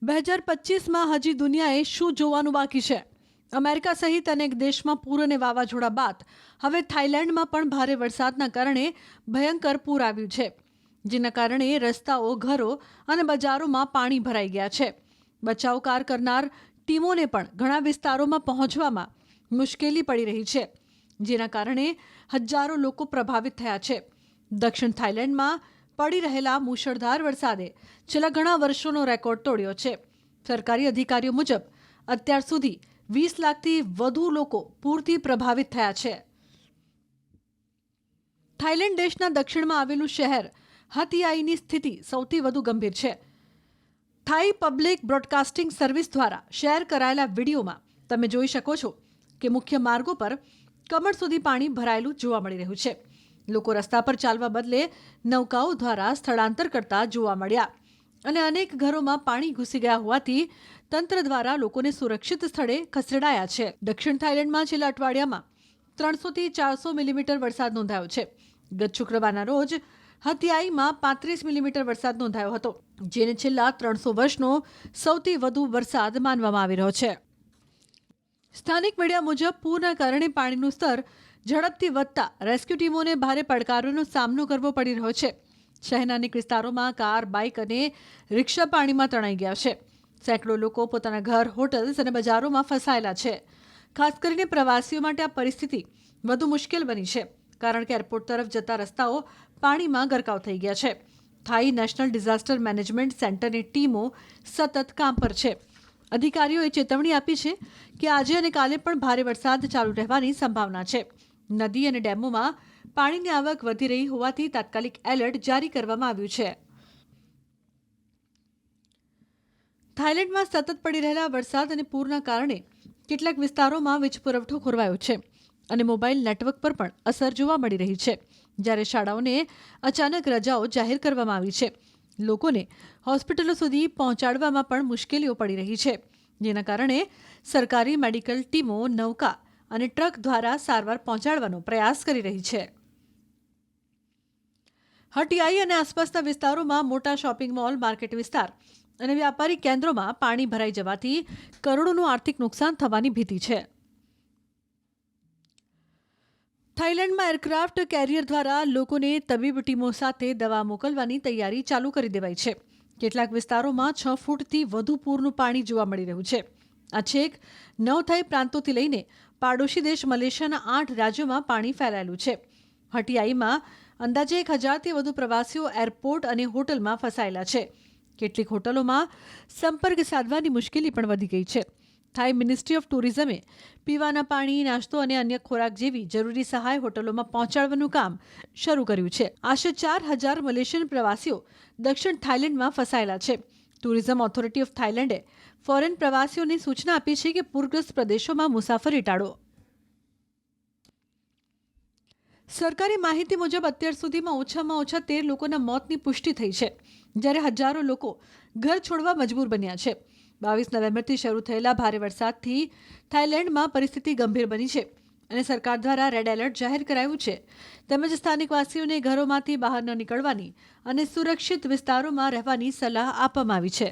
2025માં હજી દુનિયાએ શું જોવાનું બાકી છે? અમેરિકા સહિત અનેક દેશમાં પૂર અને વાવાઝોડા બાદ હવે થાઈલેન્ડમાં પણ ભારે વરસાદના કારણે ભયંકર પૂર આવ્યું છે, જેના કારણે રસ્તાઓ, ઘરો અને બજારોમાં પાણી ભરાઈ ગયા છે. બચાવ કાર કરનાર ટીમોને પણ ઘણા વિસ્તારોમાં પહોંચવામાં મુશ્કેલી પડી રહી છે, જેના કારણે હજારો લોકો પ્રભાવિત થયા છે. દક્ષિણ થાઈલેન્ડમાં પડી રહેલા મુશળધાર વરસાદે છેલ્લા ઘણા વર્ષોનો રેકોર્ડ તોડ્યો છે. સરકારી અધિકારીઓ મુજબ અત્યાર સુધી 20 લાખથી વધુ લોકો પૂરથી પ્રભાવિત થયા છે. થાઈલેન્ડ દેશના દક્ષિણમાં આવેલું શહેર હતિયાઈની સ્થિતિ સૌથી વધુ ગંભીર છે. થાઈ પબ્લિક બ્રોડકાસ્ટિંગ સર્વિસ દ્વારા શેર કરાયેલા વિડીયોમાં તમે જોઈ શકો છો કે મુખ્ય માર્ગો પર કમર સુધી પાણી ભરાયેલું જોવા મળી રહ્યું છે. લોકો રસ્તા પર ચાલવા બદલે નૌકાઓ દ્વારા સ્થળાંતર કરતા જોવા મળ્યા અને અનેક ઘરોમાં પાણી ઘૂસી ગયા હોવાથી તંત્ર દ્વારા લોકોને સુરક્ષિત સ્થળે ખસેડાયા છે. દક્ષિણ થાઈલેન્ડમાં છેલ્લા અઠવાડિયામાં 300થી 400 મિલીમીટર વરસાદ નોંધાયો છે. ગત શુક્રવારના રોજ હતિયાઈમાં 35 મિલીમીટર વરસાદ નોંધાયો હતો, જેને છેલ્લા 300 વર્ષનો સૌથી વધુ વરસાદ માનવામાં આવી રહ્યો છે. સ્થાનિક મીડિયા મુજબ પૂરના કારણે પાણીનું સ્તર ઝડપથી વધતા રેસ્ક્યુ ટીમોને ભારે પડકારોનો સામનો કરવો પડી રહ્યો છે. શહેરના અનેક વિસ્તારોમાં કાર, બાઇક અને રિક્ષા પાણીમાં તણાઈ ગયા છે. સેંકડો લોકો પોતાના ઘર, હોટલ્સ અને બજારોમાં ફસાયેલા છે. ખાસ કરીને પ્રવાસીઓ માટે આ પરિસ્થિતિ વધુ મુશ્કેલ બની છે, કારણ કે એરપોર્ટ તરફ જતા રસ્તાઓ પાણીમાં ગરકાવ થઈ ગયા છે. થાઈ નેશનલ ડિઝાસ્ટર મેનેજમેન્ટ સેન્ટરની ટીમો સતત કામ પર છે. અધિકારીઓએ ચેતવણી આપી છે કે આજે અને કાલે પણ ભારે વરસાદ ચાલુ રહેવાની સંભાવના છે. નદી અને ડેમોમાં પાણીની આવક વધી રહી હોવાથી તાત્કાલિક એલર્ટ જારી કરવામાં આવ્યું છે. થાઈલેન્ડમાં સતત પડી રહેલા વરસાદ અને પૂરના કારણે કેટલાક વિસ્તારોમાં વીજ પુરવઠો ખોરવાયો છે અને મોબાઈલ નેટવર્ક પર પણ અસર જોવા મળી રહી છે. જ્યારે શાળાઓને અચાનક રજાઓ જાહેર કરવામાં આવી છે. લોકોને હોસ્પિટલો સુધી પહોંચાડવામાં પણ મુશ્કેલીઓ પડી રહી છે, જેના કારણે સરકારી મેડિકલ ટીમો નૌકા અને ટ્રક દ્વારા સારવાર પહોંચાડવાનો પ્રયાસ કરી રહી છે. હટિયાઈ અને આસપાસના વિસ્તારોમાં મોટા શોપિંગ મોલ, માર્કેટ વિસ્તાર અને વ્યાપારી કેન્દ્રોમાં પાણી ભરાઈ જવાથી કરોડોનું આર્થિક નુકસાન થવાની ભીતિ છે. થાઈલેન્ડમાં એરક્રાફ્ટ કેરિયર દ્વારા લોકોને તબીબ ટીમો સાથે દવા મોકલવાની તૈયારી ચાલુ કરી દેવાઈ છે. કેટલાક વિસ્તારોમાં 6 ફૂટથી વધુ પૂરનું પાણી જોવા મળી રહ્યું છે. આ છેક 9 થાઈ પ્રાંતોથી લઈને પાડોશી દેશ મલેશિયાના 8 રાજ્યોમાં પાણી ફેલાયેલું છે. હટિયાઈમાં અંદાજે 1000થી વધુ પ્રવાસીઓ એરપોર્ટ અને હોટલમાં ફસાયેલા છે. કેટલીક હોટલોમાં સંપર્ક સાધવાની મુશ્કેલી પણ વધી ગઈ છે. થાઈ મિનિસ્ટ્રી ઓફ ટુરિઝમે પીવાના પાણી, નાસ્તો અને અન્ય ખોરાક જેવી જરૂરી સહાય હોટલોમાં પહોંચાડવાનું કામ શરૂ કર્યું છે. આશરે 4000 મલેશિયન પ્રવાસીઓ દક્ષિણ થાઈલેન્ડમાં ફસાયેલા છે. ટુરિઝમ ઓથોરિટી ઓફ થાઈલેન્ડે ફોરેન પ્રવાસીઓને સૂચના આપી છે કે પૂરગ્રસ્ત પ્રદેશોમાં મુસાફરી ટાળો. સરકારી માહિતી મુજબ અત્યાર સુધીમાં ઓછામાં ઓછા 13 લોકોના મોતની પુષ્ટિ થઈ છે, જ્યારે હજારો લોકો ઘર છોડવા મજબૂર બન્યા છે. 22 નવેમ્બરથી શરૂ થયેલા ભારે વરસાદથી થાઈલેન્ડમાં પરિસ્થિતિ ગંભીર બની છે અને સરકાર દ્વારા રેડ એલર્ટ જાહેર કરાયું છે. તેમજ સ્થાનિકવાસીઓને ઘરોમાંથી બહાર ન નીકળવાની અને સુરક્ષિત વિસ્તારોમાં રહેવાની સલાહ આપવામાં આવી છે.